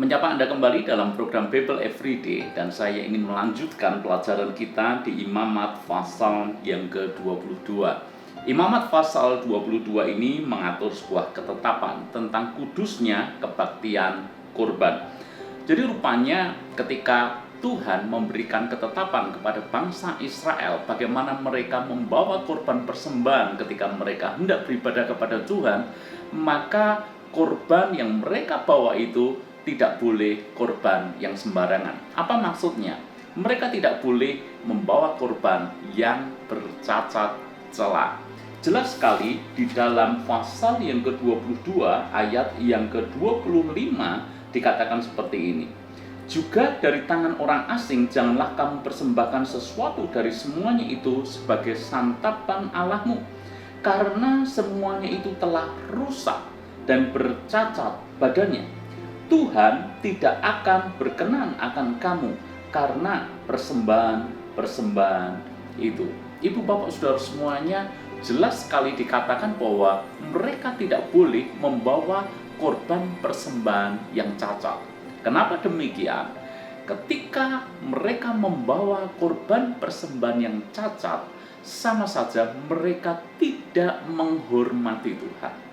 Menyapa Anda kembali dalam program Bible Everyday, dan saya ingin melanjutkan pelajaran kita di Imamat pasal yang ke-22. Imamat pasal 22 ini mengatur sebuah ketetapan tentang kudusnya kebaktian kurban. Jadi rupanya ketika Tuhan memberikan ketetapan kepada bangsa Israel bagaimana mereka membawa korban persembahan ketika mereka hendak beribadah kepada Tuhan, maka korban yang mereka bawa itu tidak boleh korban yang sembarangan. Apa maksudnya? Mereka tidak boleh membawa korban yang bercacat celah. Jelas sekali di dalam pasal yang ke-22 ayat yang ke-25 dikatakan seperti ini. Juga dari tangan orang asing janganlah kamu persembahkan sesuatu dari semuanya itu sebagai santapan Allahmu, karena semuanya itu telah rusak dan bercacat badannya. Tuhan tidak akan berkenan akan kamu karena persembahan itu. Ibu bapak saudara semuanya, jelas sekali dikatakan bahwa mereka tidak boleh membawa korban persembahan yang cacat. Kenapa demikian? Ketika mereka membawa korban persembahan yang cacat, sama saja mereka tidak menghormati Tuhan.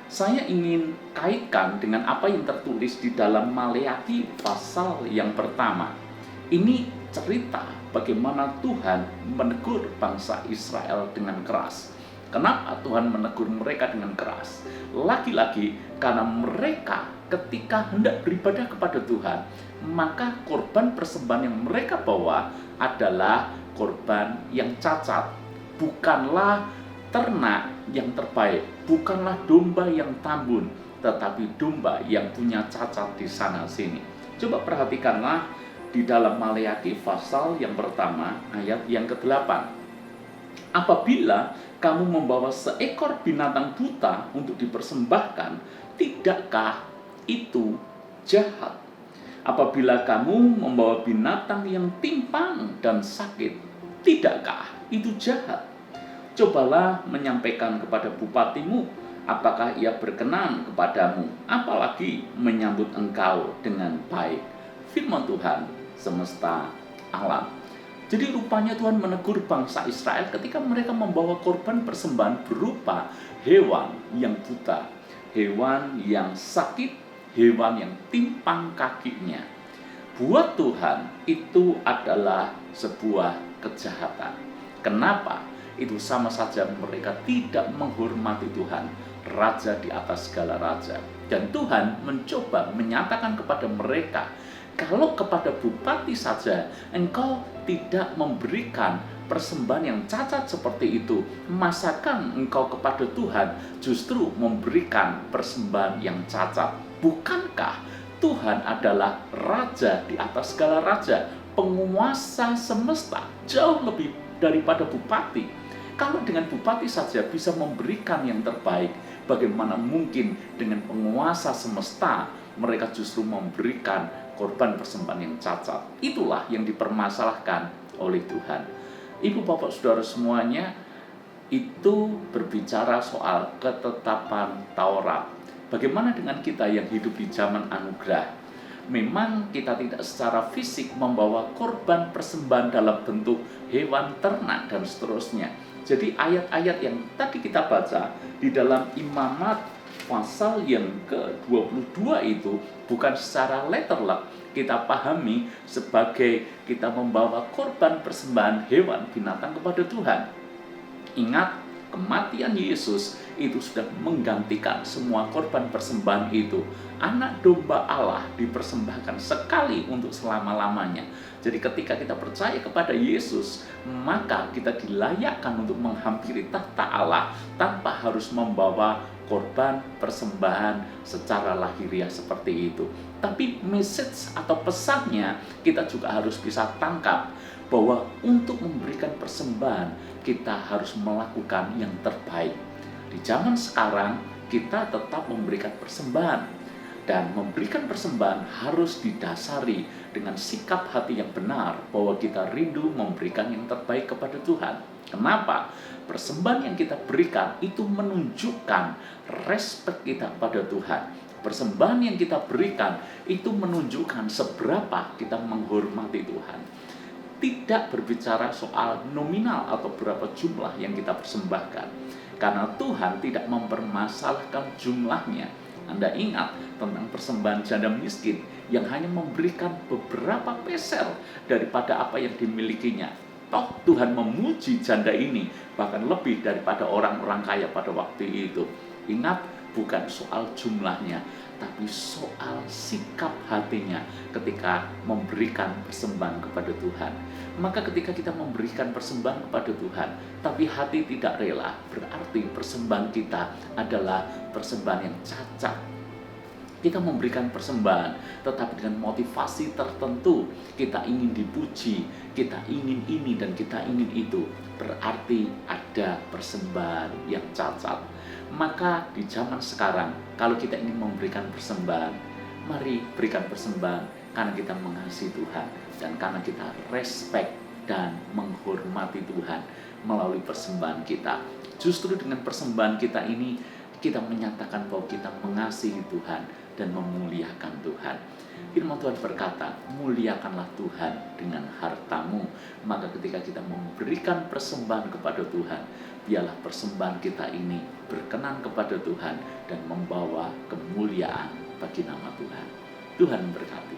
Saya ingin kaitkan dengan apa yang tertulis di dalam Maleakhi pasal yang pertama. Ini cerita bagaimana Tuhan menegur bangsa Israel dengan keras. Kenapa Tuhan menegur mereka dengan keras? Lagi-lagi karena mereka ketika hendak beribadah kepada Tuhan, maka korban persembahan yang mereka bawa adalah korban yang cacat. Bukanlah ternak yang terbaik, bukanlah domba yang tambun, tetapi domba yang punya cacat di sana sini. Coba perhatikanlah di dalam Maleakhi pasal yang pertama ayat yang ke-8. Apabila kamu membawa seekor binatang buta untuk dipersembahkan, tidakkah itu jahat? Apabila kamu membawa binatang yang timpang dan sakit, tidakkah itu jahat? Cobalah menyampaikan kepada bupatimu, apakah ia berkenan kepadamu, apalagi menyambut engkau dengan baik. Firman Tuhan semesta alam. Jadi rupanya Tuhan menegur bangsa Israel ketika mereka membawa korban persembahan berupa hewan yang buta, hewan yang sakit, hewan yang timpang kakinya. Buat Tuhan itu adalah sebuah kejahatan. Kenapa? Itu sama saja mereka tidak menghormati Tuhan, Raja di atas segala raja. Dan Tuhan mencoba menyatakan kepada mereka, kalau kepada bupati saja engkau tidak memberikan persembahan yang cacat seperti itu, masakan engkau kepada Tuhan justru memberikan persembahan yang cacat? Bukankah Tuhan adalah Raja di atas segala raja, penguasa semesta, jauh lebih daripada bupati? Kalau dengan bupati saja bisa memberikan yang terbaik, bagaimana mungkin dengan penguasa semesta mereka justru memberikan korban persembahan yang cacat? Itulah yang dipermasalahkan oleh Tuhan. Ibu bapak saudara semuanya, itu berbicara soal ketetapan Taurat. Bagaimana dengan kita yang hidup di zaman anugerah? Memang kita tidak secara fisik membawa korban persembahan dalam bentuk hewan ternak dan seterusnya. Jadi ayat-ayat yang tadi kita baca di dalam Imamat pasal yang ke-22 itu bukan secara letterlek kita pahami sebagai kita membawa korban persembahan hewan binatang kepada Tuhan. Ingat, kematian Yesus itu sudah menggantikan semua korban persembahan itu. Anak domba Allah dipersembahkan sekali untuk selama-lamanya. Jadi ketika kita percaya kepada Yesus, maka kita dilayakkan untuk menghampiri tahta Allah tanpa harus membawa korban persembahan secara lahiriah seperti itu. Tapi message atau pesannya kita juga harus bisa tangkap, bahwa untuk memberikan persembahan kita harus melakukan yang terbaik. Di zaman sekarang kita tetap memberikan persembahan, dan memberikan persembahan harus didasari dengan sikap hati yang benar bahwa kita rindu memberikan yang terbaik kepada Tuhan. Kenapa? Persembahan yang kita berikan itu menunjukkan respek kita pada Tuhan. Persembahan yang kita berikan itu menunjukkan seberapa kita menghormati Tuhan. Tidak berbicara soal nominal atau berapa jumlah yang kita persembahkan, karena Tuhan tidak mempermasalahkan jumlahnya. Anda ingat tentang persembahan janda miskin yang hanya memberikan beberapa peser daripada apa yang dimilikinya. Toh Tuhan memuji janda ini bahkan lebih daripada orang-orang kaya pada waktu itu. Ingat, bukan soal jumlahnya, tapi soal sikap hatinya ketika memberikan persembahan kepada Tuhan. Maka ketika kita memberikan persembahan kepada Tuhan, tapi hati tidak rela, berarti persembahan kita adalah persembahan yang cacat. Kita memberikan persembahan tetapi dengan motivasi tertentu, kita ingin dipuji, kita ingin ini dan kita ingin itu, berarti ada persembahan yang cacat. Maka di zaman sekarang, kalau kita ingin memberikan persembahan, mari berikan persembahan karena kita mengasihi Tuhan dan karena kita respect dan menghormati Tuhan melalui persembahan kita. Justru dengan persembahan kita ini, kita menyatakan bahwa kita mengasihi Tuhan dan memuliakan Tuhan. Firman Tuhan berkata, muliakanlah Tuhan dengan hartamu. Maka ketika kita memberikan persembahan kepada Tuhan, biarlah persembahan kita ini berkenan kepada Tuhan dan membawa kemuliaan bagi nama Tuhan. Tuhan berkata.